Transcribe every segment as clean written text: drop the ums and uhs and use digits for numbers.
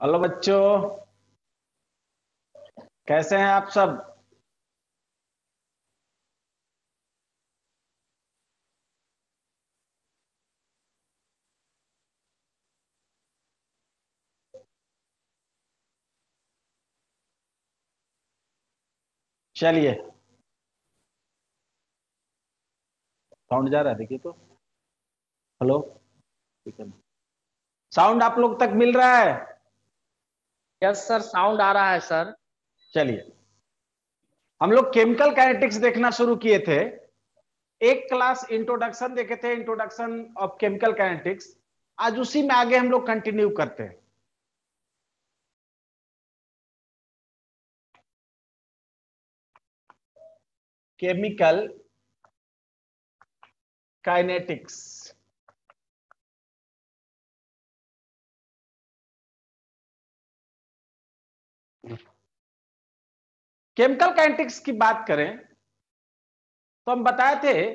Hello बच्चों, कैसे हैं आप सब। चलिए, साउंड जा रहा है, देखिए तो। हेलो, ठीक है। साउंड आप लोग तक मिल रहा है? यस सर, साउंड आ रहा है सर। चलिए, हम लोग केमिकल काइनेटिक्स देखना शुरू किए थे। एक क्लास इंट्रोडक्शन देखे थे, इंट्रोडक्शन ऑफ केमिकल काइनेटिक्स। आज उसी में आगे हम लोग कंटिन्यू करते हैं। Chemical kinetics. केमिकल काइनेटिक्स की बात करें तो हम बताए थे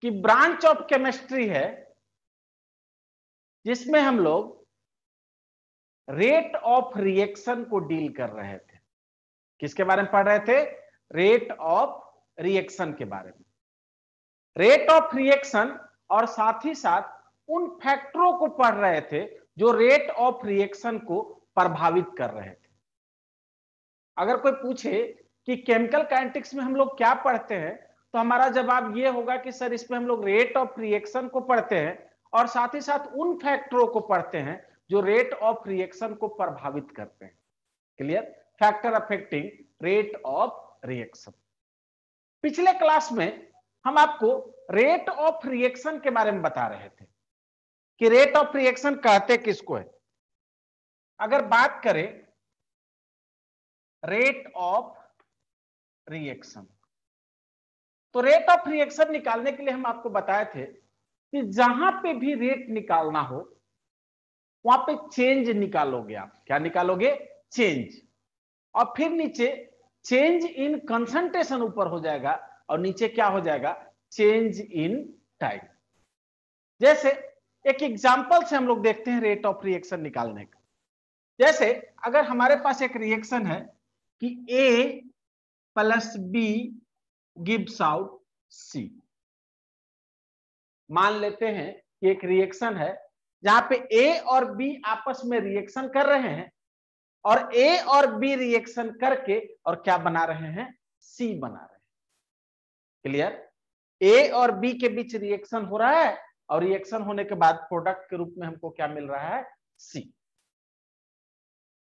कि ब्रांच ऑफ केमिस्ट्री है जिसमें हम लोग रेट ऑफ रिएक्शन को डील कर रहे थे। किसके बारे में पढ़ रहे थे? रेट ऑफ रिएक्शन के बारे में। रेट ऑफ रिएक्शन और साथ ही साथ उन फैक्टरों को पढ़ रहे थे जो रेट ऑफ रिएक्शन को प्रभावित कर रहे थे। अगर कोई पूछे कि केमिकल काइनेटिक्स में हम लोग क्या पढ़ते हैं, तो हमारा जवाब यह होगा कि सर इसमें हम लोग रेट ऑफ रिएक्शन को पढ़ते हैं और साथ ही साथ उन फैक्टरों को पढ़ते हैं जो रेट ऑफ रिएक्शन को प्रभावित करते हैं। Clear? Factor affecting rate of reaction. पिछले क्लास में हम आपको रेट ऑफ रिएक्शन के बारे में बता रहे थे कि रेट ऑफ रिएक्शन कहते किसको है। अगर बात करें रेट ऑफ रिएक्शन, तो रेट ऑफ रिएक्शन निकालने के लिए हम आपको बताए थे कि जहां पे भी रेट निकालना हो वहां पे चेंज निकालोगे। आप क्या निकालोगे? चेंज। और फिर नीचे चेंज इन कंसंट्रेशन ऊपर हो जाएगा और नीचे क्या हो जाएगा? Change in time. जैसे एक एग्जांपल से हम लोग देखते हैं रेट ऑफ रिएक्शन निकालने का। जैसे अगर हमारे पास एक रिएक्शन है कि A plus B gives out C। मान लेते हैं कि एक रिएक्शन है जहां पे A और B आपस में रिएक्शन कर रहे हैं और A और B रिएक्शन करके और क्या बना रहे हैं? C बना रहे हैं। क्लियर? A और B के बीच रिएक्शन हो रहा है और रिएक्शन होने के बाद प्रोडक्ट के रूप में हमको क्या मिल रहा है? C।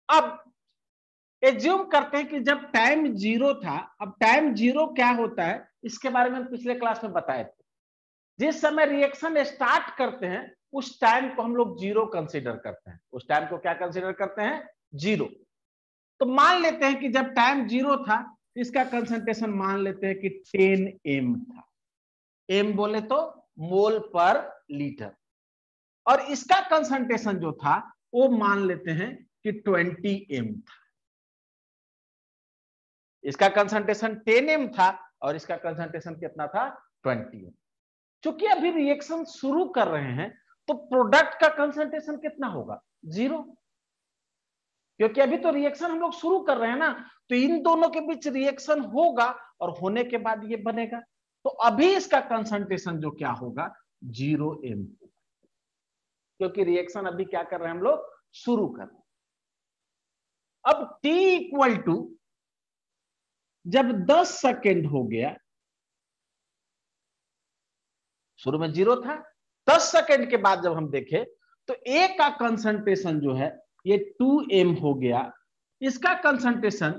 अब एज्यूम करते हैं कि जब टाइम जीरो था, अब टाइम जीरो क्या होता है इसके बारे में हम पिछले क्लास में बताए थे। जिस समय रिएक्शन स्टार्ट करते हैं उस टाइम को हम लोग जीरो कंसीडर करते हैं। उस टाइम को क्या कंसीडर करते हैं? जीरो। तो मान लेते हैं कि जब टाइम जीरो था इसका कंसंट्रेशन मान लेते हैं कि 10 m था। m बोले तो मोल पर लीटर। और इसका कंसंट्रेशन जो था वो मान लेते हैं कि 20 m था। इसका कंसंट्रेशन 10 m था और इसका कंसंट्रेशन कितना था? 20 m। चूंकि अभी रिएक्शन शुरू कर रहे हैं तो प्रोडक्ट का कंसंट्रेशन कितना होगा? जीरो। क्योंकि अभी तो रिएक्शन हम लोग शुरू कर रहे हैं ना, तो इन दोनों के बीच रिएक्शन होगा और होने के बाद ये बनेगा। तो अभी इसका कंसंट्रेशन जो क्या होगा? 0 m। क्योंकि रिएक्शन अभी क्या कर रहे हैं हम लोग? शुरू कर रहे हैं। अब t इक्वल टू जब 10 सेकेंड हो गया, शुरू में जीरो था, 10 सेकेंड के बाद जब हम देखें तो A का कंसंट्रेशन जो है ये 2m हो गया, इसका कंसंट्रेशन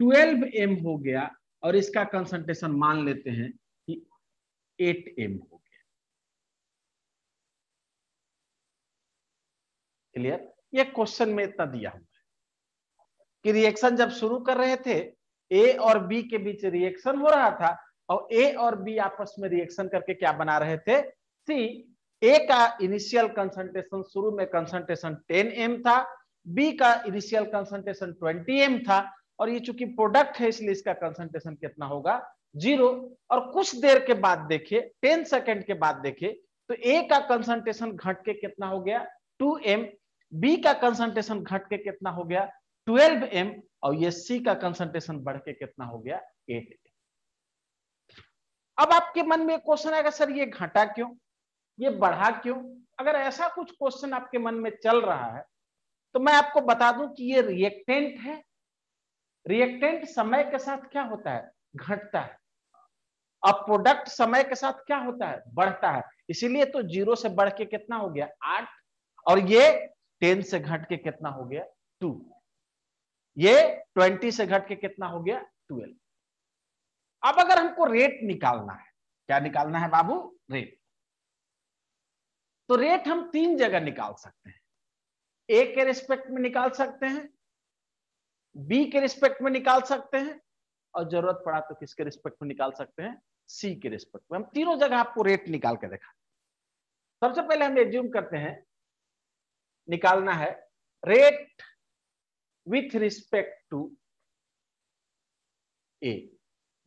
12m हो गया और इसका कंसंट्रेशन मान लेते हैं कि 8m हो गया। क्लियर? ये क्वेश्चन में इतना दिया हुआ है कि रिएक्शन जब शुरू कर रहे थे A और B के बीच रिएक्शन हो रहा था और A और B आपस में रिएक्शन करके क्या बना रहे थे? C। A का इनिशियल कंसंट्रेशन शुरू में कंसंट्रेशन 10 m था, B का इनिशियल कंसंट्रेशन 20 m था और ये चूंकि प्रोडक्ट है इसलिए इसका कंसंट्रेशन कितना होगा? जीरो। और कुछ देर के बाद देखिए, 10 सेकेंड के बाद देखिए तो A का कंसंट्रेशन घट के कितना हो गया? 2 m। बी का कंसंट्रेशन घट के कितना हो गया 12m, और ये सी का कंसंट्रेशन बढ़ के कितना हो गया 8m। अब आपके मन में क्वेश्चन आएगा, सर ये घटा क्यों, ये बढ़ा क्यों? अगर ऐसा कुछ क्वेश्चन आपके मन में चल रहा है तो मैं आपको बता दूं कि ये रिएक्टेंट है। रिएक्टेंट समय के साथ क्या होता है, घटता है। अब प्रोडक्ट समय के साथ क्या होता है, बढ़ता है। इसीलिए तो 0 से बढ़ के कितना हो गया 8, और ये 10 से घट के कितना हो गया 2, ये 20 से घट के कितना हो गया 12। अब अगर हमको रेट निकालना है, क्या निकालना है बाबू, रेट। तो रेट हम 3 जगह निकाल सकते हैं। ए के रिस्पेक्ट में निकाल सकते हैं, बी के रिस्पेक्ट में निकाल सकते हैं, और जरूरत पड़ा तो किसके रिस्पेक्ट में निकाल सकते हैं, सी के रिस्पेक्ट में। हम तीनों जगह आपको रेट निकाल के देखा। सबसे पहले हम एज्यूम करते हैं, निकालना है रेट विथ रिस्पेक्ट टू ए।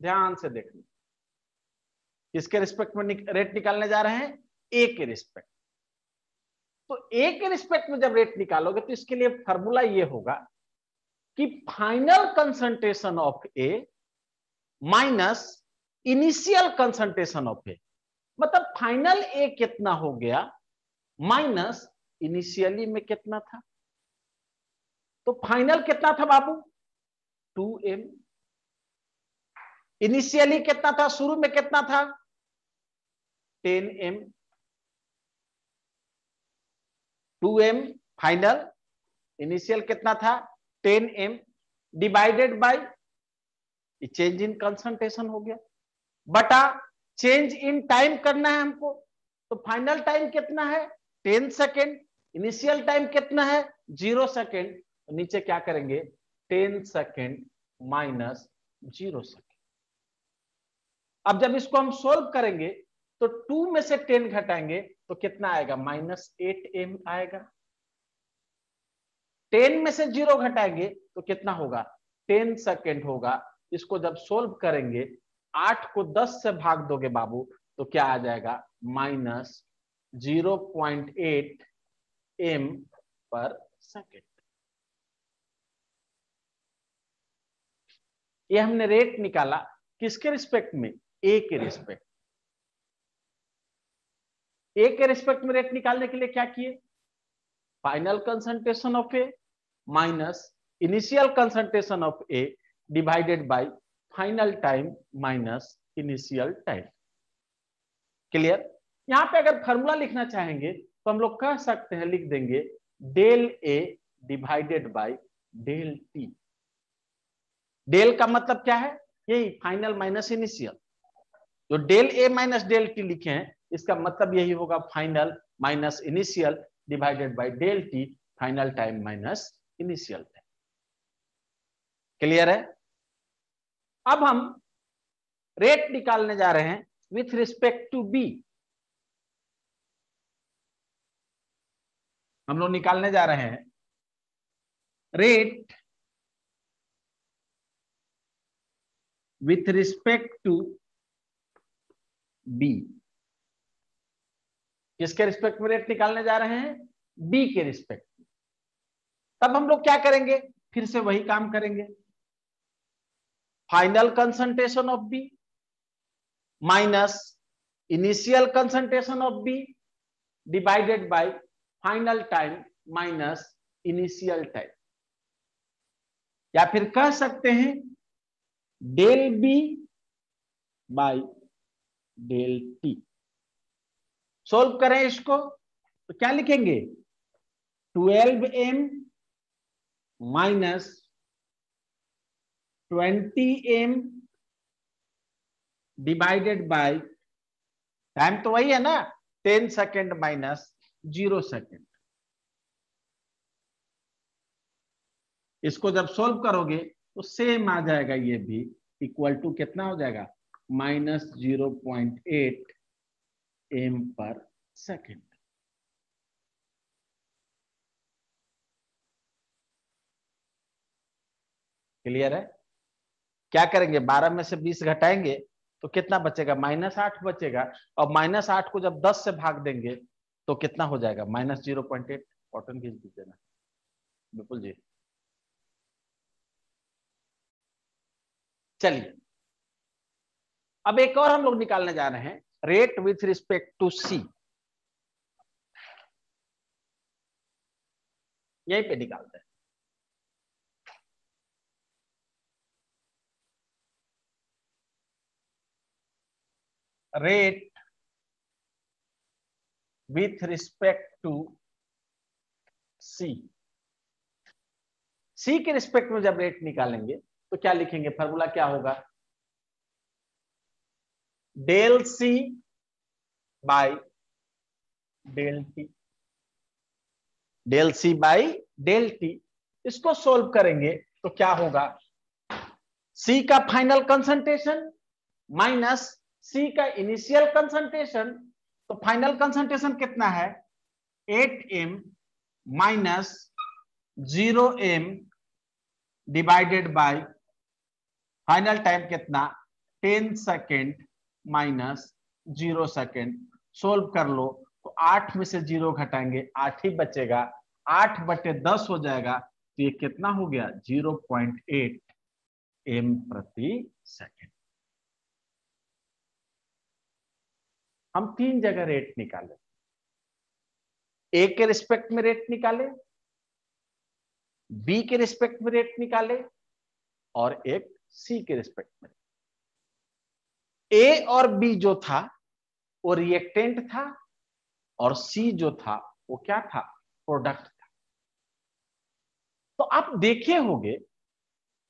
ध्यान से देखना, किसके रिस्पेक्ट में रेट निकालने जा रहे हैं, ए के रिस्पेक्ट। तो ए के रिस्पेक्ट में जब रेट निकालोगे तो इसके लिए फॉर्मूला ये होगा कि final concentration of A minus initial concentration of A, मतलब फाइनल ए कितना हो गया माइनस इनिशियली में कितना था। तो फाइनल कितना था बाबू 2m, इनिशियली कितना था, शुरू में कितना था 10m, 2m फाइनल, इनिशियल कितना था 10m, divided by change in concentration हो गया, बटा चेंज इन टाइम करना है हमको। तो फाइनल टाइम कितना है 10 सेकेंड, इनिशियल टाइम कितना है 0 सेकेंड। तो नीचे क्या करेंगे 10 सेकेंड माइनस 0 सेकेंड। अब जब इसको हम सोल्व करेंगे तो 2 में से 10 घटाएंगे तो कितना आएगा -8m आएगा। 10 में से 0 घटाएंगे तो कितना होगा 10 सेकेंड होगा। इसको जब सोल्व करेंगे 8 को 10 से भाग दोगे बाबू तो क्या आ जाएगा -0.8 m पर सेकेंड। ये हमने रेट निकाला किसके रिस्पेक्ट में, ए के रिस्पेक्ट। ए के रिस्पेक्ट में रेट निकालने के लिए क्या किए, final concentration of A minus initial concentration of A divided by final time minus initial time. Clear. यहां पे अगर फॉर्मूला लिखना चाहेंगे तो हम लोग कह सकते हैं, लिख देंगे del A divided by del T. डेल का मतलब क्या है, यही फाइनल माइनस इनिशियल। जो del A minus del T लिखे हैं इसका मतलब यही होगा final minus initial divided by del T, final time minus initial time. Clear है। अब हम रेट निकालने जा रहे हैं विथ रिस्पेक्ट टू बी। हम लोग निकालने जा रहे हैं rate with respect to B. किसके रिस्पेक्ट में रेट निकालने जा रहे हैं, बी के रिस्पेक्ट। तब हम लोग क्या करेंगे, फिर से वही काम करेंगे, final concentration of B minus initial concentration of B divided by final time minus initial time. या फिर कह सकते हैं del B by del T. Solve करें इसको तो क्या लिखेंगे 12m minus 20m divided by time तो वही है ना 10 सेकेंड माइनस 0 सेकेंड। इसको जब सोल्व करोगे तो सेम आ जाएगा, ये भी इक्वल टू कितना हो जाएगा -0.8 m पर सेकेंड। क्लियर है। क्या करेंगे 12 में से 20 घटाएंगे तो कितना बचेगा -8 बचेगा, और -8 को जब 10 से भाग देंगे तो कितना हो जाएगा -0.8। कॉटन खींच दीजिए ना विपुल जी। चलिए अब एक और हम लोग निकालने जा रहे हैं, रेट विथ रिस्पेक्ट टू सी। यहीं पे निकालते हैं। रेट विथ रिस्पेक्ट टू सी। सी के रिस्पेक्ट में जब रेट निकालेंगे तो क्या लिखेंगे, फॉर्मूला क्या होगा, del C by del T, del C by del T. इसको सोल्व करेंगे तो क्या होगा, सी का फाइनल कंसंट्रेशन माइनस सी का इनिशियल कंसंट्रेशन। तो फाइनल कंसंट्रेशन कितना है, 8m minus 0m divided by final time कितना 10 सेकेंड माइनस 0 सेकेंड। सोल्व कर लो तो 8 में से 0 घटाएंगे 8 ही बचेगा, 8/10 हो जाएगा। तो ये कितना हो गया 0.8 m प्रति सेकेंड। हम 3 जगह रेट निकाले, ए के रिस्पेक्ट में रेट निकाले, बी के रिस्पेक्ट में रेट निकाले और एक सी के रिस्पेक्ट में। ए और बी जो था वो रिएक्टेंट था और सी जो था वो क्या था, प्रोडक्ट था। तो आप देखे होंगे,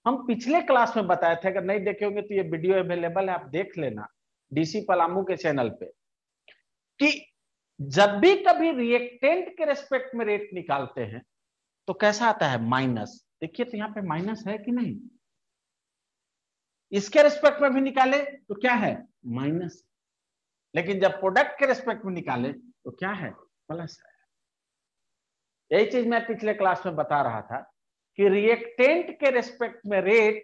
हम पिछले क्लास में बताए थे, अगर नहीं देखे होंगे तो ये वीडियो अवेलेबल है, आप देख लेना डीसी पलामू के चैनल पे, कि जब भी कभी रिएक्टेंट के रेस्पेक्ट में रेट निकालते हैं तो कैसा आता है, माइनस। देखिए तो यहां पे माइनस है कि नहीं, इसके रेस्पेक्ट में भी निकाले तो क्या है, माइनस। लेकिन जब प्रोडक्ट के रेस्पेक्ट में निकाले तो क्या है, प्लस है। यही चीज मैं पिछले क्लास में बता रहा था कि रिएक्टेंट के रेस्पेक्ट में रेट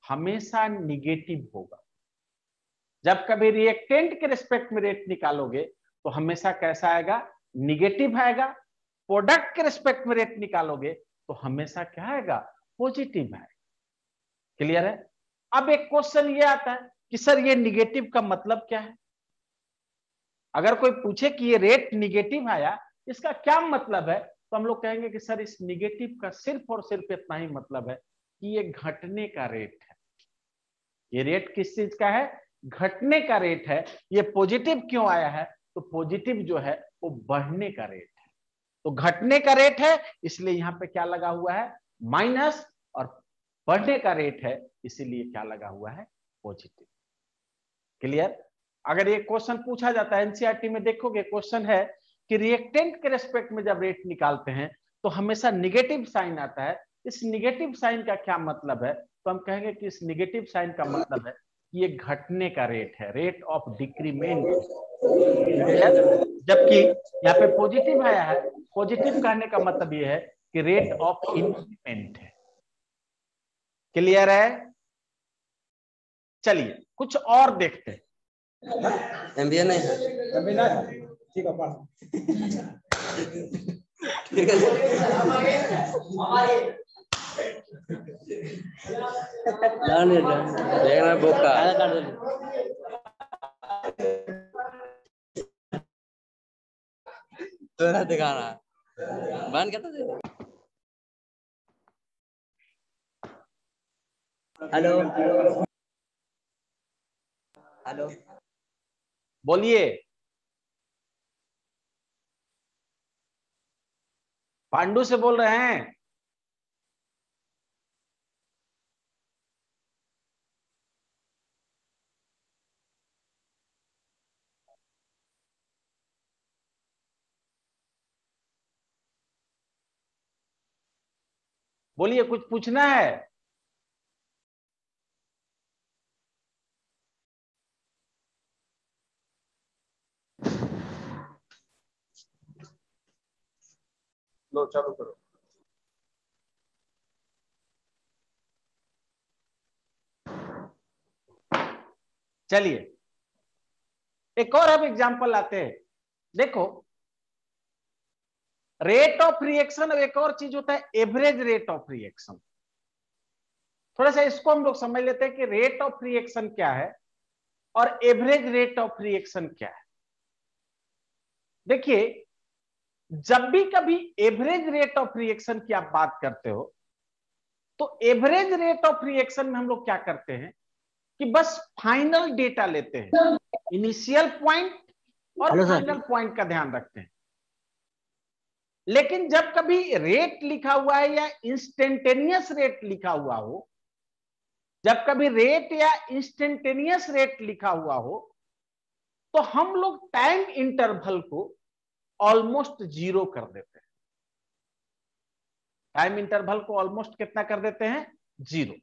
हमेशा निगेटिव होगा। जब कभी रिएक्टेंट के रेस्पेक्ट में रेट निकालोगे तो हमेशा कैसा आएगा, निगेटिव आएगा। प्रोडक्ट के रेस्पेक्ट में रेट निकालोगे तो हमेशा क्या आएगा, पॉजिटिव आएगा। क्लियर है। अब एक क्वेश्चन ये आता है कि सर ये निगेटिव का मतलब क्या है। अगर कोई पूछे कि ये रेट निगेटिव आया, इसका क्या मतलब है, तो हम लोग कहेंगे कि सर इस निगेटिव का सिर्फ और सिर्फ इतना ही मतलब है कि ये घटने का रेट है। ये रेट किस चीज का है, घटने का रेट है। ये पॉजिटिव क्यों आया है, तो पॉजिटिव जो है वो बढ़ने का रेट है। तो घटने का रेट है इसलिए यहां पे क्या लगा हुआ है, माइनस, और बढ़ने का रेट है इसीलिए क्या लगा हुआ है, पॉजिटिव। क्लियर। अगर ये क्वेश्चन पूछा जाता है एनसीईआरटी में, देखोगे क्वेश्चन है कि रिएक्टेंट के रेस्पेक्ट में जब रेट निकालते हैं तो हमेशा निगेटिव साइन आता है। इस निगेटिव साइन का क्या मतलब है, तो हम कहेंगे कि इस निगेटिव साइन का मतलब है कि ये घटने का रेट है, रेट ऑफ डिक्रीमेंट। जबकि यहाँ पे पॉजिटिव आया है, पॉजिटिव कहने का मतलब ये है कि रेट ऑफ इंक्रीमेंट है। क्लियर है। चलिए कुछ और देखते हैं। एमबीए नहीं है, ठीक है पढ़, ठीक है देखना बोका तो ना दिखाना बंद करता दे। हेलो हेलो बोलिए, पांडु से बोल रहे हैं। बोलिए, कुछ पूछना है। लो चालू करो। चलिए एक और हम एग्जांपल लाते हैं। देखो रेट ऑफ रिएक्शन, एक और चीज होता है एवरेज रेट ऑफ रिएक्शन। थोड़ा सा इसको हम लोग समझ लेते हैं कि रेट ऑफ रिएक्शन क्या है और एवरेज रेट ऑफ रिएक्शन क्या है। देखिए, जब भी कभी एवरेज रेट ऑफ रिएक्शन की आप बात करते हो तो एवरेज रेट ऑफ रिएक्शन में हम लोग क्या करते हैं कि बस फाइनल डेटा लेते हैं, इनिशियल पॉइंट और फाइनल पॉइंट का ध्यान रखते हैं। लेकिन जब कभी रेट लिखा हुआ है या इंस्टेंटेनियस रेट लिखा हुआ हो, जब कभी रेट या इंस्टेंटेनियस रेट लिखा हुआ हो, तो हम लोग टाइम इंटरवल को ऑलमोस्ट जीरो कर देते हैं। टाइम इंटरवल को ऑलमोस्ट कितना कर देते हैं? जीरो।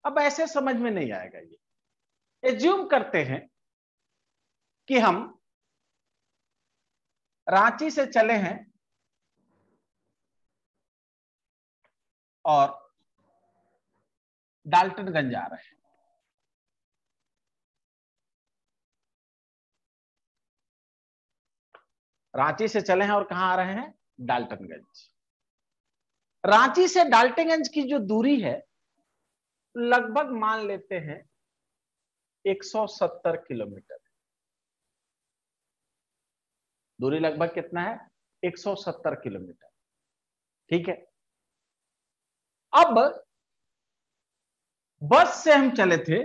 अब ऐसे समझ में नहीं आएगा। ये एज्यूम करते हैं कि हम रांची से चले हैं और डाल्टनगंज आ रहे हैं। रांची से चले हैं और कहां आ रहे हैं? डाल्टनगंज। रांची से डाल्टनगंज की जो दूरी है लगभग मान लेते हैं 170 किलोमीटर। दूरी लगभग कितना है? 170 किलोमीटर। ठीक है। अब बस से हम चले थे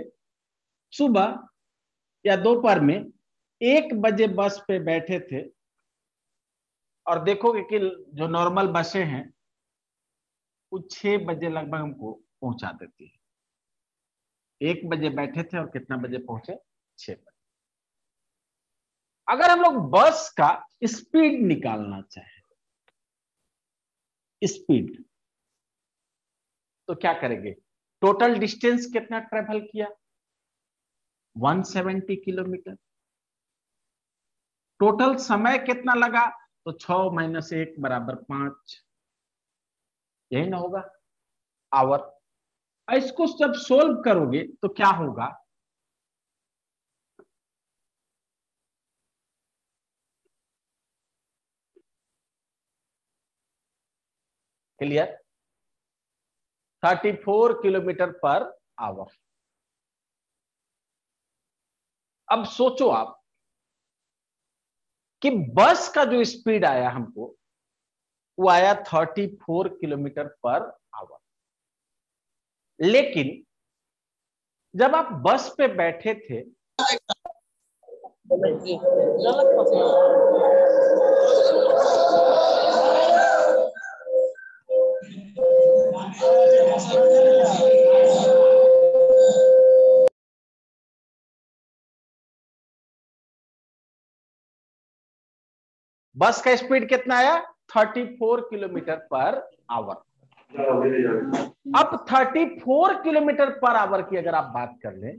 सुबह या दोपहर में, 1 बजे बस पे बैठे थे और देखोगे कि जो नॉर्मल बसें हैं वो 6 बजे लगभग हमको पहुंचा देती है। 1 बजे बैठे थे और कितना बजे पहुंचे? 6 बजे। अगर हम लोग बस का स्पीड निकालना चाहें, स्पीड, तो क्या करेंगे? टोटल डिस्टेंस कितना ट्रेवल किया? 170 किलोमीटर। टोटल समय कितना लगा? तो 6 - 1 = 5, यही ना होगा? आवर। इसको जब सोल्व करोगे तो क्या होगा? क्लियर? 34 kilometre per hour. अब सोचो आप कि बस का जो स्पीड आया हमको वो आया 34 किलोमीटर पर आवर। लेकिन जब आप बस पे बैठे थे बस का स्पीड कितना आया? 34 किलोमीटर पर आवर। अब 34 किलोमीटर पर आवर की अगर आप बात कर लें,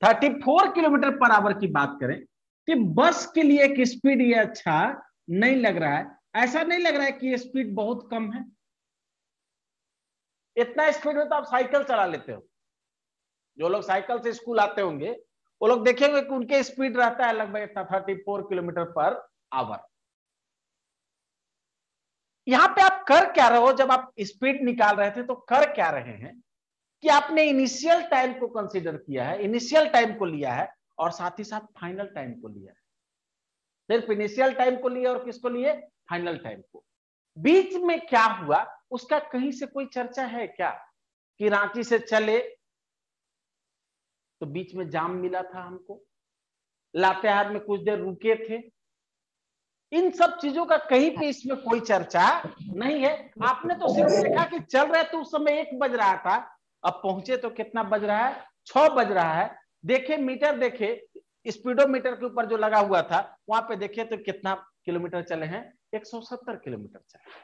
34 किलोमीटर पर आवर की बात करें कि बस के लिए एक स्पीड ये अच्छा नहीं लग रहा है। ऐसा नहीं लग रहा है कि ये स्पीड बहुत कम है। इतना स्पीड में तो आप साइकिल चला लेते हो। जो लोग साइकिल से स्कूल आते होंगे वो लोग देखेंगे कि उनके स्पीड रहता है लगभग इतना 34 किलोमीटर पर आवर। यहां पे आप कर क्या रहे हो? जब आप स्पीड निकाल रहे थे तो कर क्या रहे हैं कि आपने इनिशियल टाइम को कंसीडर किया है, इनिशियल टाइम को लिया है और साथ ही साथ फाइनल टाइम को लिया है। सिर्फ इनिशियल टाइम को लिया और किसको लिए? फाइनल टाइम को। बीच में क्या हुआ उसका कहीं से कोई चर्चा है क्या? कि रांची से चले तो बीच में जाम मिला था हमको, लातेहार में कुछ देर रुके थे, इन सब चीजों का कहीं पे इसमें कोई चर्चा नहीं है। आपने तो सिर्फ देखा कि चल रहे थे उस समय 1 बज रहा था, अब पहुंचे तो कितना बज रहा है? 6 बज रहा है। देखे मीटर, देखे स्पीडोमीटर के ऊपर जो लगा हुआ था वहां पे देखे तो कितना किलोमीटर चले हैं? 170 किलोमीटर चले।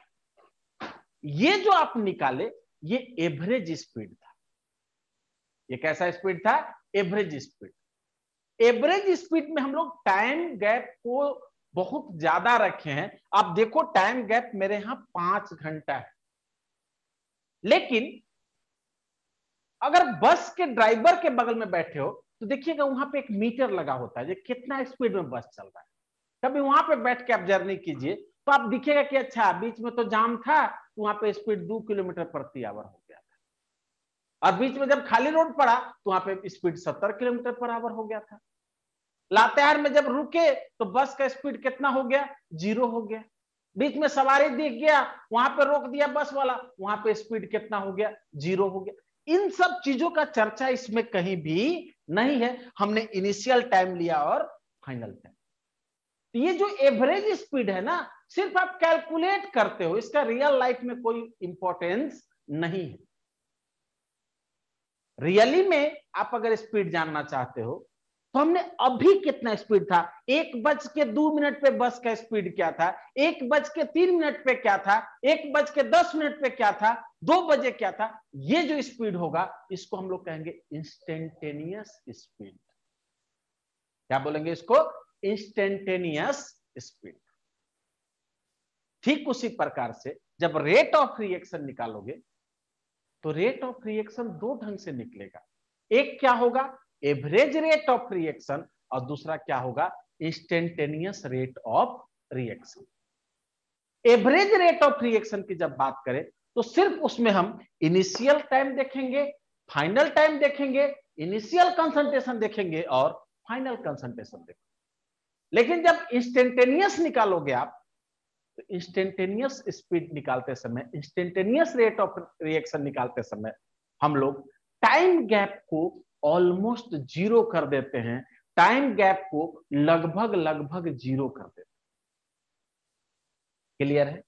ये जो आप निकाले ये एवरेज स्पीड था। ये कैसा स्पीड था? Average speed. एवरेज स्पीड में हम लोग टाइम गैप को बहुत ज्यादा रखे हैं। आप देखो टाइम गैप मेरे यहां 5 घंटा है, लेकिन अगर बस के ड्राइवर के बगल में बैठे हो तो देखिएगा वहां पे एक मीटर लगा होता है, ये कितना स्पीड में बस चल रहा है। कभी वहां पे बैठ के आप जर्नी कीजिए तो आप दिखेगा कि अच्छा बीच में तो जाम था, तो वहां पे स्पीड 2 किलोमीटर प्रति आवर हो गया था, और बीच में जब खाली रोड पड़ा तो वहां पे स्पीड 70 किलोमीटर पर आवर हो गया था। लातेहार में जब रुके तो बस का स्पीड कितना हो गया, 0 हो गया। बीच में सवारी दिख गया, वहां पे रोक दिया बस वाला, वहां पे स्पीड कितना हो गया, 0 हो गया। इन सब चीजों का चर्चा इसमें कहीं भी नहीं है, हमने इनिशियल टाइम लिया और फाइनल टाइम। तो ये जो एवरेज स्पीड है ना, सिर्फ आप कैलकुलेट करते हो, इसका रियल लाइफ में कोई इंपॉर्टेंस नहीं है। रियली में आप अगर स्पीड जानना चाहते हो तो हमने अभी कितना स्पीड था, 1:02 पे बस का स्पीड क्या था, 1:03 पे क्या था, 1:10 पे क्या था, 2 बजे क्या था, ये जो स्पीड होगा इसको हम लोग कहेंगे इंस्टेंटेनियस स्पीड। क्या बोलेंगे इसको, इंस्टेंटेनियस स्पीड। ठीक उसी प्रकार से जब रेट ऑफ रिएक्शन निकालोगे तो रेट ऑफ रिएक्शन 2 ढंग से निकलेगा। एक क्या होगा, एवरेज रेट ऑफ रिएक्शन, और दूसरा क्या होगा, instantaneous rate of reaction. Average rate of reaction की जब बात करें तो सिर्फ उसमें हम इनिशियल टाइम देखेंगे, फाइनल टाइम देखेंगे, इनिशियल कंसंट्रेशन देखेंगे और फाइनल कंसंट्रेशन देखेंगे। लेकिन जब इंस्टेंटेनियस निकालोगे आप, तो इंस्टेंटेनियस स्पीड निकालते समय, इंस्टेंटेनियस रेट ऑफ रिएक्शन निकालते समय हम लोग टाइम गैप को ऑलमोस्ट 0 कर देते हैं, टाइम गैप को लगभग 0 कर देते हैं। क्लियर है?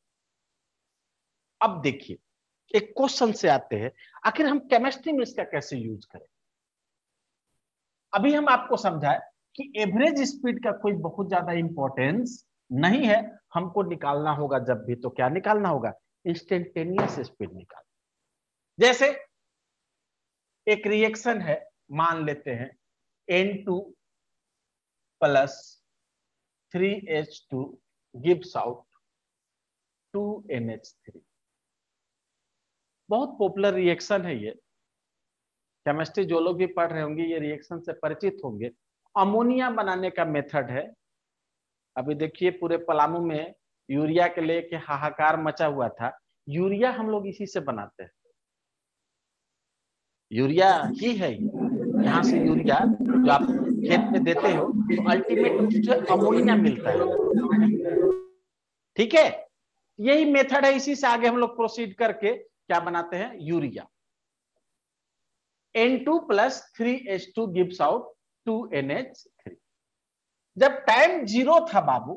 अब देखिए एक क्वेश्चन से आते हैं, आखिर हम केमिस्ट्री में इसका कैसे यूज करें। अभी हम आपको समझाए कि एवरेज स्पीड का कोई बहुत ज्यादा इंपॉर्टेंस नहीं है, हमको निकालना होगा जब भी तो क्या निकालना होगा, इंस्टेंटेनियस स्पीड निकाल। जैसे एक रिएक्शन है, मान लेते हैं N2 + 3H2 gives out 2NH3। बहुत पॉपुलर रिएक्शन है ये, केमिस्ट्री जो लोग भी पढ़ रहे होंगे ये रिएक्शन से परिचित होंगे। अमोनिया बनाने का मेथड है। अभी देखिए पूरे पलामू में यूरिया के लेके हाहाकार मचा हुआ था, यूरिया हम लोग इसी से बनाते हैं, यूरिया ही है। यहाँ से यूरिया जो आप खेत में देते हो तो अल्टीमेट उससे अमोनिया मिलता है। ठीक है, यही मेथड है, इसी से आगे हम लोग प्रोसीड करके क्या बनाते हैं, urea. N2 + 3H2 gives out 2NH3। जब टाइम 0 था बाबू,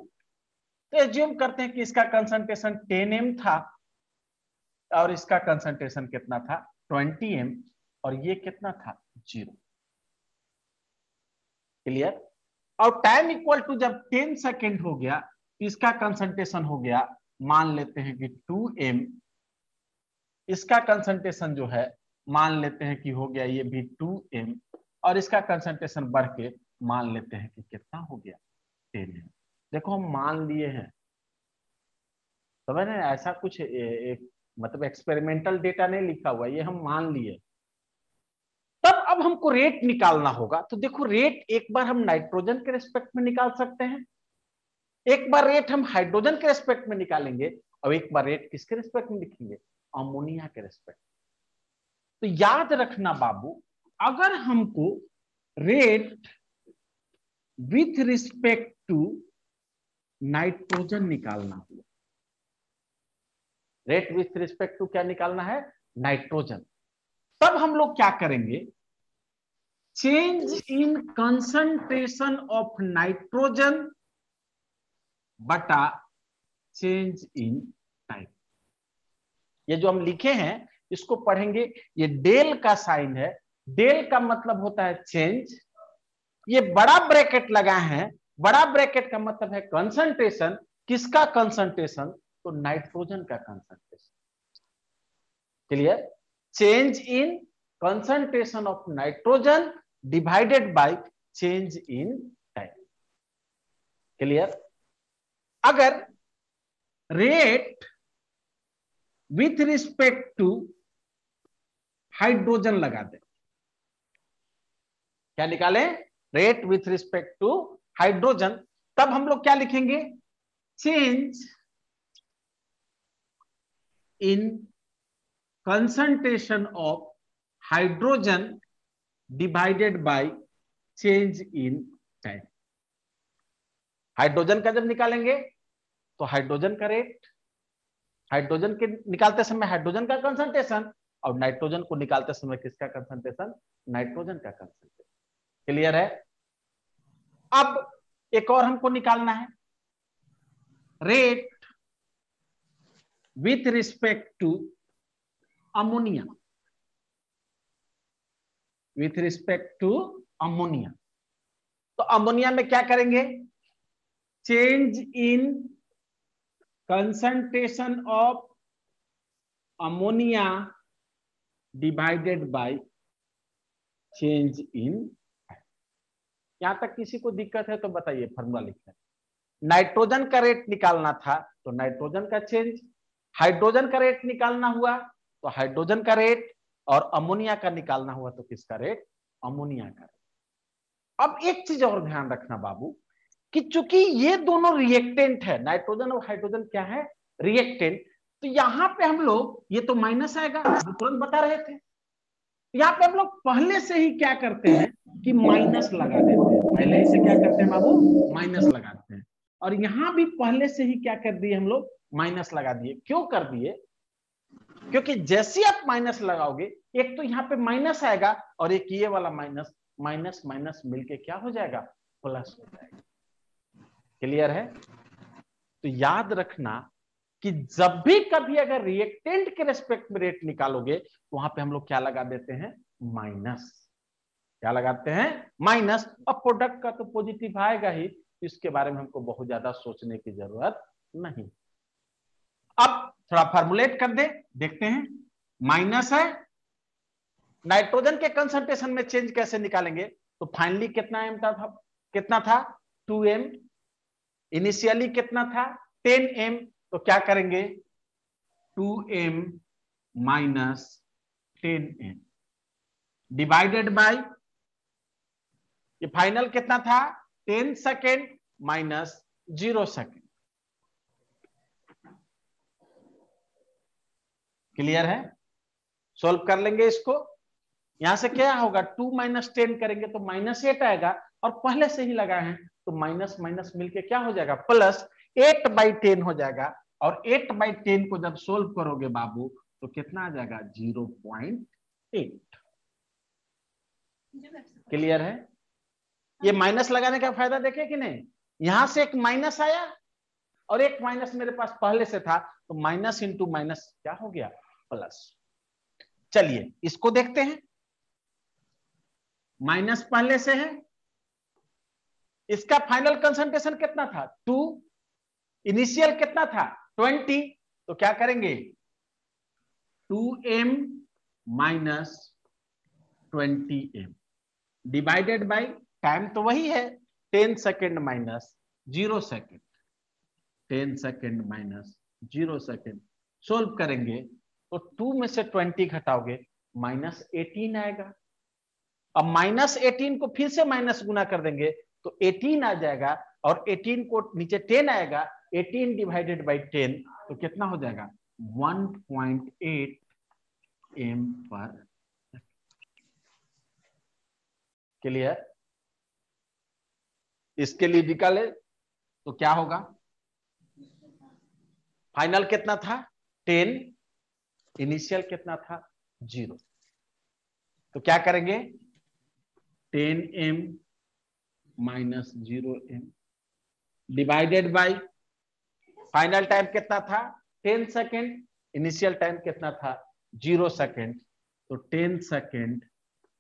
तो एज्यूम करते हैं कि इसका कंसंट्रेशन 10m था और इसका कंसंट्रेशन कितना था, 20m, और ये कितना था, 0। क्लियर? और टाइम इक्वल टू जब 10 सेकेंड हो गया, इसका कंसंट्रेशन हो गया, मान लेते हैं कि 2m, इसका कंसंट्रेशन जो है मान लेते हैं कि हो गया ये भी 2m, और इसका कंसंट्रेशन बढ़ के मान लेते हैं कि कितना हो गया, 10m। देखो हम मान लिए हैं, समझ रहे हैं, ऐसा कुछ एक मतलब एक्सपेरिमेंटल डेटा नहीं लिखा हुआ, ये हम मान लिए। तब अब हमको रेट निकालना होगा। तो देखो रेट एक बार हम नाइट्रोजन के रेस्पेक्ट में निकाल सकते हैं, एक बार रेट हम हाइड्रोजन के रेस्पेक्ट में निकालेंगे, और एक बार रेट किसके रेस्पेक्ट में लिखेंगे, अमोनिया के रेस्पेक्ट। तो याद रखना बाबू, अगर हमको rate with respect to nitrogen निकालना हुआ, रेट विथ रिस्पेक्ट टू क्या निकालना है, नाइट्रोजन, तब हम लोग क्या करेंगे, change in concentration of nitrogen बटा चेंज इन टाइम। ये जो हम लिखे हैं इसको पढ़ेंगे, ये डेल का साइन है, डेल का मतलब होता है चेंज, ये बड़ा ब्रैकेट लगा है, बड़ा ब्रैकेट का मतलब है कंसंट्रेशन, किसका कंसंट्रेशन, तो नाइट्रोजन का concentration. Clear? Change in concentration of nitrogen divided by change in time. Clear? अगर rate with respect to hydrogen लगा दे, क्या निकालें? Rate with respect to hydrogen. तब हम लोग क्या लिखेंगे? Change in concentration of hydrogen divided by change in time. Hydrogen का जब निकालेंगे तो हाइड्रोजन का रेट, हाइड्रोजन के निकालते समय हाइड्रोजन का कंसंट्रेशन, और नाइट्रोजन को निकालते समय किसका कंसंट्रेशन? नाइट्रोजन का कंसंट्रेशन। क्लियर है? अब एक और हमको निकालना है, rate with respect to ammonia, with respect to ammonia. तो अमोनिया में क्या करेंगे? Change in concentration of ammonia divided by change in. यहां तक किसी को दिक्कत है तो बताइए, फॉर्मूला लिखना। नाइट्रोजन का रेट निकालना था तो नाइट्रोजन का चेंज, हाइड्रोजन का रेट निकालना हुआ तो हाइड्रोजन का रेट, और अमोनिया का निकालना हुआ तो किसका रेट? अमोनिया का रेट। अब एक चीज और ध्यान रखना बाबू, कि चूंकि ये दोनों रिएक्टेंट है, नाइट्रोजन और हाइड्रोजन क्या है? रिएक्टेंट। तो यहां पे हम लोग, ये तो माइनस आएगा, तुरंत बता रहे थे, यहाँ पे हम लोग पहले से ही क्या करते हैं कि माइनस लगा देते हैं। पहले से क्या करते हैं बाबू? माइनस लगाते हैं। और यहां भी पहले से ही क्या कर दिए हम लोग? माइनस लगा दिए। क्यों कर दिए? क्योंकि जैसे आप माइनस लगाओगे, एक तो यहाँ पे माइनस आएगा और एक ये वाला माइनस, माइनस माइनस मिलके क्या हो जाएगा? प्लस हो जाएगा। क्लियर है? तो याद रखना कि जब भी कभी अगर रिएक्टेंट के रेस्पेक्ट में रेट निकालोगे तो वहां पे हम लोग क्या लगा देते हैं? माइनस। क्या लगाते हैं? माइनस। अब प्रोडक्ट का तो पॉजिटिव आएगा ही, इसके बारे में हमको बहुत ज्यादा सोचने की जरूरत नहीं। अब थोड़ा फॉर्मुलेट कर दे, देखते हैं। माइनस है, नाइट्रोजन के कंसंट्रेशन में चेंज कैसे निकालेंगे? तो फाइनली कितना एम था? कितना था? 2m। इनिशियली कितना था? 10m। तो क्या करेंगे? 2m minus 10m divided by, ये फाइनल कितना था? 10 सेकेंड माइनस 0 सेकेंड। क्लियर है? सॉल्व कर लेंगे इसको। यहां से क्या होगा? 2 माइनस 10 करेंगे तो माइनस 8 आएगा, और पहले से ही लगा है तो माइनस माइनस मिलके क्या हो जाएगा? प्लस 8/10 हो जाएगा। और 8/10 को जब सोल्व करोगे बाबू तो कितना आ जाएगा? 0.8। क्लियर है? ये माइनस लगाने का फायदा देखे कि नहीं? यहां से एक माइनस आया और एक माइनस मेरे पास पहले से था, तो माइनस इंटू माइनस क्या हो गया? प्लस। चलिए इसको देखते हैं। माइनस पहले से है, इसका फाइनल कंसंट्रेशन कितना था? 2। इनिशियल कितना था? 20। तो क्या करेंगे? 2m minus 20m divided by time तो वही है, 10 second minus 0 second, 10 second minus 0 second. Solve करेंगे तो 2 में से 20 घटाओगे माइनस 18 आएगा। अब माइनस 18 को फिर से माइनस गुना कर देंगे तो 18 आ जाएगा, और 18 को नीचे 10 आएगा, 18 डिवाइडेड बाय 10 तो कितना हो जाएगा? 1.8 m पर। क्लियर? इसके लिए निकाले तो क्या होगा? फाइनल कितना था? 10। इनिशियल कितना था? 0। तो क्या करेंगे? 10m minus 0m divided by final time कितना था? 10 सेकेंड। इनिशियल टाइम कितना था? 0 सेकेंड। तो 10 सेकेंड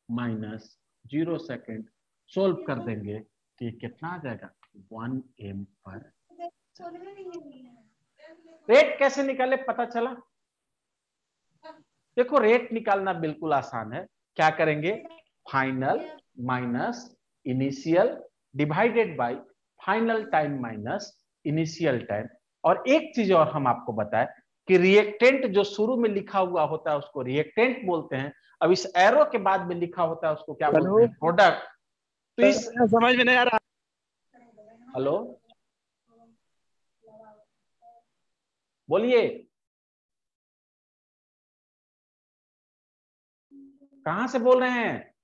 माइनस 0 सेकेंड सोल्व कर देंगे तो ये कितना आ जाएगा? 1m पर। रेट कैसे निकाले पता चला? देखो रेट निकालना बिल्कुल आसान है। क्या करेंगे? Final minus initial divided by final time minus initial time. और एक चीज और हम आपको बताएं कि रिएक्टेंट जो शुरू में लिखा हुआ होता है उसको रिएक्टेंट बोलते हैं। अब इस एरो के बाद में लिखा होता है उसको क्या बोलते हैं? प्रोडक्ट। तो इस समझ में नहीं आ रहा। हेलो, बोलिए, कहां से बोल रहे हैं?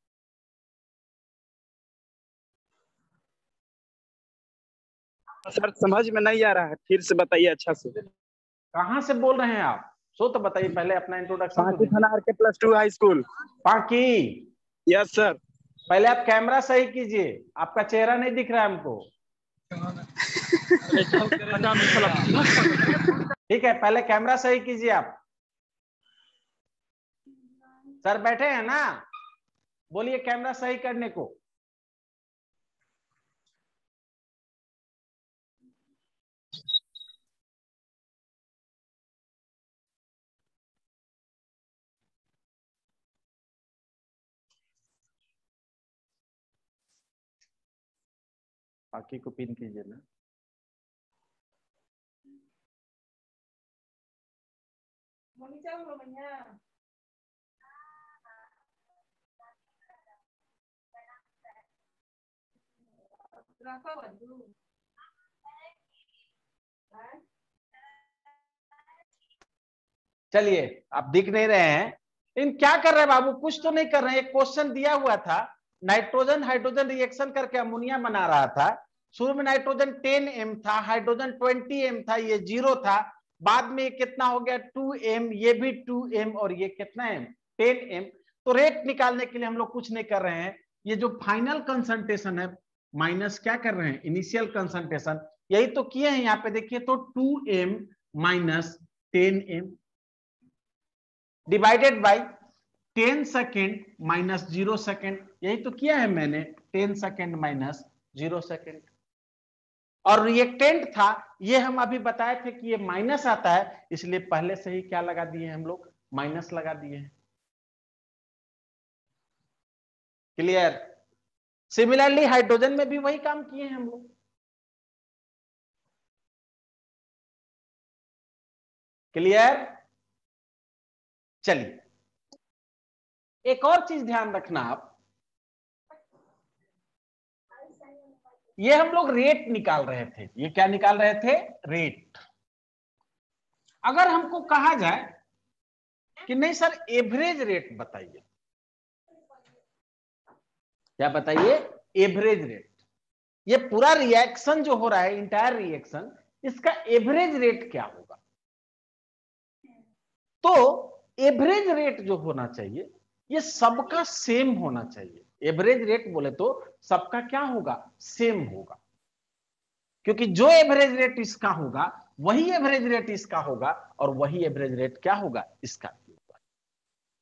सर समझ में नहीं आ रहा है, फिर से बताइए अच्छा से। कहां से बोल रहे हैं आप? सो तो बताइए, पहले अपना इंट्रोडक्शन तो पांकी दीजिए। थाना RK +2 हाई स्कूल। पाकी, यस सर। पहले आप कैमरा सही कीजिए, आपका चेहरा नहीं दिख रहा है हमको। ठीक है, पहले कैमरा सही कीजिए आप। सर बैठे हैं ना, बोलिए कैमरा सही करने को। बाकी को पिन कीजिए ना। चलिए, आप दिख नहीं रहे हैं, लेकिन क्या कर रहे हैं बाबू? कुछ तो नहीं कर रहे हैं। एक क्वेश्चन दिया हुआ था, नाइट्रोजन हाइड्रोजन रिएक्शन करके अमोनिया बना रहा था। शुरू में नाइट्रोजन 10m था, हाइड्रोजन 20m था, ये 0 था। बाद में ये कितना हो गया? 2m, ये भी 2m, और ये कितना m? 10m। तो रेट निकालने के लिए हम लोग कुछ नहीं कर रहे हैं, ये जो फाइनल कंसंट्रेशन है माइनस क्या कर रहे हैं? Initial concentration. यही तो किए हैं यहाँ पे, देखिए तो 2m minus 10m divided by 10 second minus 0 second. यही तो किया है मैंने, 10 सेकेंड माइनस 0 सेकेंड। और रिएक्टेंट था, ये हम अभी बताए थे कि ये माइनस आता है, इसलिए पहले से ही क्या लगा दिए हम लोग? माइनस लगा दिए हैं। क्लियर? सिमिलरली हाइड्रोजन में भी वही काम किए हैं हम लोग। क्लियर? चलिए, एक और चीज ध्यान रखना आप, ये हम लोग रेट निकाल रहे थे। ये क्या निकाल रहे थे? रेट। अगर हमको कहा जाए कि नहीं सर एवरेज रेट बताइए, क्या बताइए? Average rate. ये पूरा रिएक्शन जो हो रहा है, इंटायर रिएक्शन, इसका एवरेज रेट क्या होगा? तो एवरेज रेट जो होना चाहिए, ये सबका सेम होना चाहिए। एवरेज रेट बोले तो सबका क्या होगा? सेम होगा। क्योंकि जो एवरेज रेट इसका होगा वही एवरेज रेट इसका होगा, और वही एवरेज रेट क्या होगा? इसका भी होगा।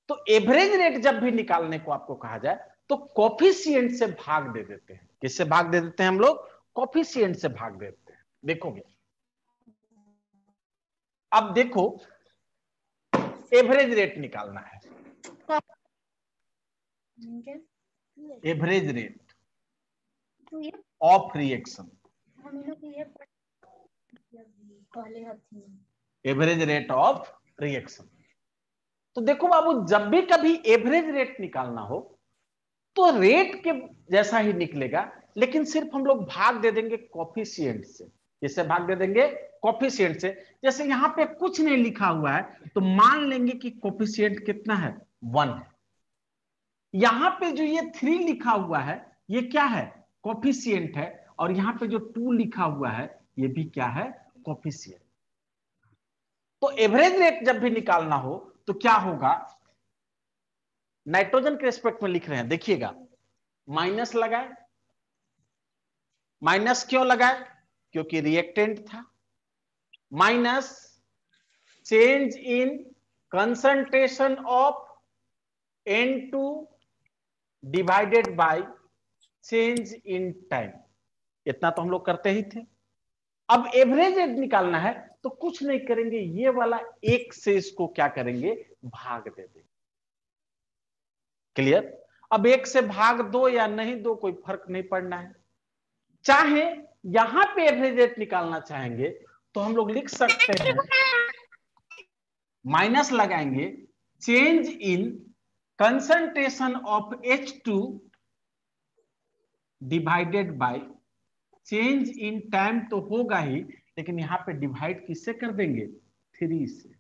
तो एवरेज रेट जब भी निकालने को आपको कहा जाए तो कोफिशिएंट से भाग दे देते हैं। किससे भाग दे देते हैं हम लोग? कोफिशिएंट से भाग देते हैं। देखोगे, अब देखो, एवरेज रेट निकालना है। Average rate of reaction, average rate of reaction. तो देखो बाबू, जब भी कभी एवरेज रेट निकालना हो तो रेट के जैसा ही निकलेगा, लेकिन सिर्फ हम लोग भाग दे देंगे कोफिशिएंट से। किससे भाग दे देंगे? कोफिशिएंट से। जैसे यहां पे कुछ नहीं लिखा हुआ है तो मान लेंगे कि कोफिशिएंट कितना है? 1 है। यहां पे जो ये 3 लिखा हुआ है, ये क्या है? कोफिशिएंट है। और यहां पे जो 2 लिखा हुआ है, ये भी क्या है? कोफिशिएंट। तो एवरेज रेट जब भी निकालना हो तो क्या होगा? नाइट्रोजन के रिस्पेक्ट में लिख रहे हैं, देखिएगा, माइनस लगाए। माइनस क्यों लगाए? क्योंकि रिएक्टेंट था। Minus change in concentration of N2 divided by change in time. इतना तो हम लोग करते ही थे। अब एवरेज रेट निकालना है तो कुछ नहीं करेंगे, ये वाला 1 से इसको क्या करेंगे? भाग दे देंगे। क्लियर? अब 1 से भाग दो या नहीं दो, कोई फर्क नहीं पड़ना है। चाहे यहां पे एवरेज रेट निकालना चाहेंगे तो हम लोग लिख सकते हैं, माइनस लगाएंगे, change in concentration of H2 divided by, change in time तो होगा ही, लेकिन यहाँ पे डिवाइड किससे कर देंगे? 3 से।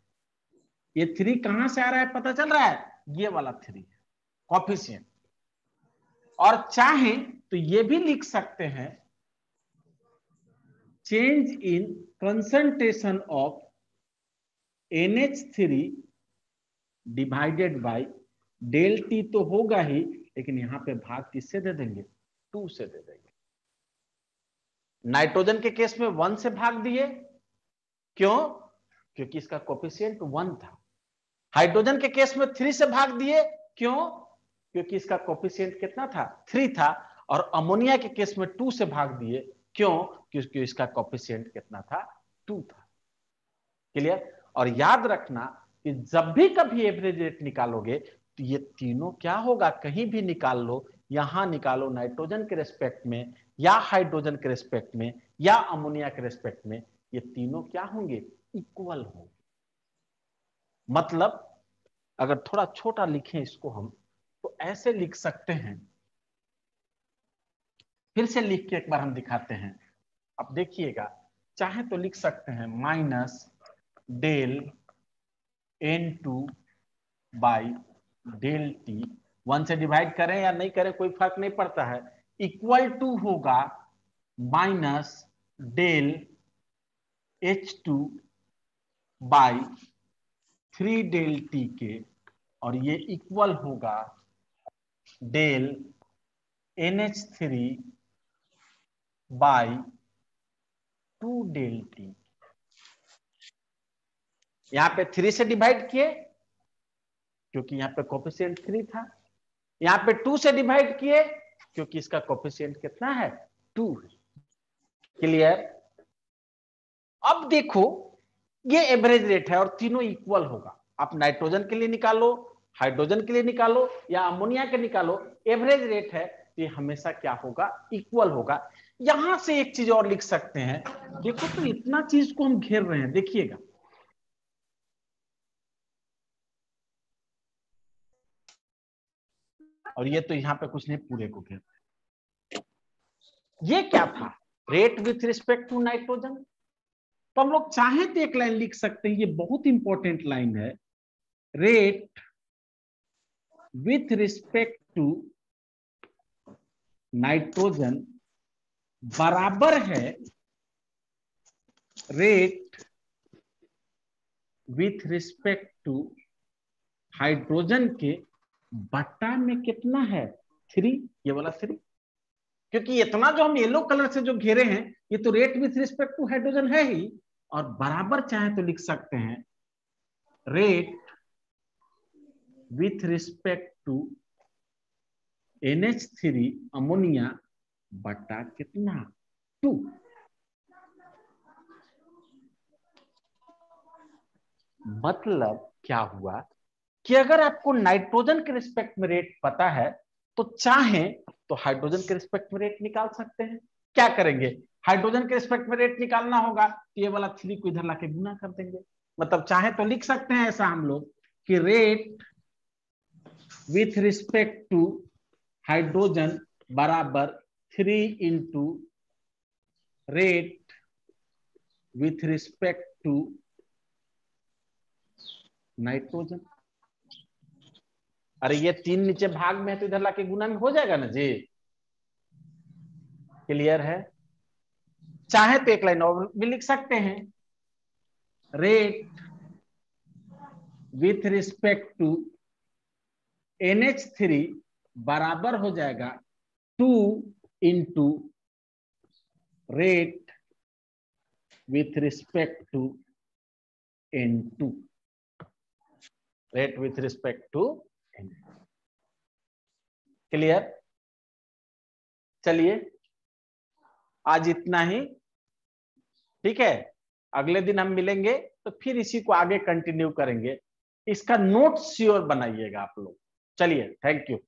ये 3 कहां से आ रहा है पता चल रहा है? ये वाला 3 कॉफिशिएंट। और चाहें तो ये भी लिख सकते हैं change in concentration of NH3 divided by del T तो होगा ही, लेकिन यहां पे भाग किससे दे देंगे? 2 से दे देंगे। नाइट्रोजन के केस में 1 से भाग दिए, क्यों? क्योंकि इसका कोफिशिएंट 1 था। हाइड्रोजन के केस में 3 से भाग दिए, क्यों? क्योंकि इसका कोफिशिएंट कितना था? 3 था। और अमोनिया के केस में 2 से भाग दिए, क्यों? क्योंकि इसका कोफिशिएंट कितना था? 2 था। क्लियर? और याद रखना कि जब भी कभी एवरेज रेट निकालोगे तो ये तीनों क्या होगा? कहीं भी निकाल लो, यहां निकालो नाइट्रोजन के रेस्पेक्ट में, या हाइड्रोजन के रेस्पेक्ट में, या अमोनिया के रेस्पेक्ट में, ये तीनों क्या होंगे? इक्वल होंगे। मतलब अगर थोड़ा छोटा लिखें इसको हम, तो ऐसे लिख सकते हैं। फिर से लिख के एक बार हम दिखाते हैं। अब देखिएगा, चाहे तो लिख सकते हैं minus del N2 by del T, 1 से डिवाइड करें या नहीं करें कोई फर्क नहीं पड़ता है, इक्वल टू होगा minus del H2 by 3 del T के, और ये इक्वल होगा del NH3 by 2 del T. यहां पे 3 से डिवाइड किए क्योंकि यहां पे कोफिशिएंट 3 था, यहां पे 2 से डिवाइड किए क्योंकि इसका कोफिशिएंट कितना है? 2 है। क्लियर? अब देखो, ये एवरेज रेट है और तीनों इक्वल होगा। आप नाइट्रोजन के लिए निकालो, हाइड्रोजन के लिए निकालो, या अमोनिया के निकालो, एवरेज रेट है तो ये हमेशा क्या होगा? इक्वल होगा। यहां से एक चीज और लिख सकते हैं, देखो तो इतना चीज को हम घेर रहे हैं, देखिएगा और ये तो यहां पे कुछ नहीं, पूरे को घेर। ये क्या था? Rate with respect to nitrogen. तो हम लोग चाहे तो एक लाइन लिख सकते हैं, ये बहुत इंपॉर्टेंट लाइन है, rate with respect to nitrogen बराबर है rate with respect to hydrogen के बट्टा में कितना है? 3, ये वाला 3। क्योंकि इतना जो हम येलो कलर से जो घेरे हैं, ये तो rate with respect to hydrogen है ही, और बराबर चाहे तो लिख सकते हैं rate with respect to NH3 ammonia बट्टा कितना? 2। मतलब क्या हुआ कि अगर आपको नाइट्रोजन के रिस्पेक्ट में रेट पता है तो चाहे तो हाइड्रोजन के रिस्पेक्ट में रेट निकाल सकते हैं। क्या करेंगे? हाइड्रोजन के रिस्पेक्ट में रेट निकालना होगा तो ये वाला 3 को इधर लाके गुना कर देंगे। मतलब चाहे तो लिख सकते हैं ऐसा हम लोग कि rate with respect to hydrogen बराबर 3 into rate with respect to nitrogen. अरे ये 3 नीचे भाग में है तो इधर लाके गुना में हो जाएगा ना जी। क्लियर है? चाहे तो एक लाइन और भी लिख सकते हैं, rate with respect to NH3 बराबर हो जाएगा 2 into rate with respect to N2, rate with respect to N2। Clear? चलिए आज इतना ही, ठीक है। अगले दिन हम मिलेंगे तो फिर इसी को आगे कंटिन्यू करेंगे। इसका नोट श्योर बनाइएगा आप लोग। चलिए, थैंक यू।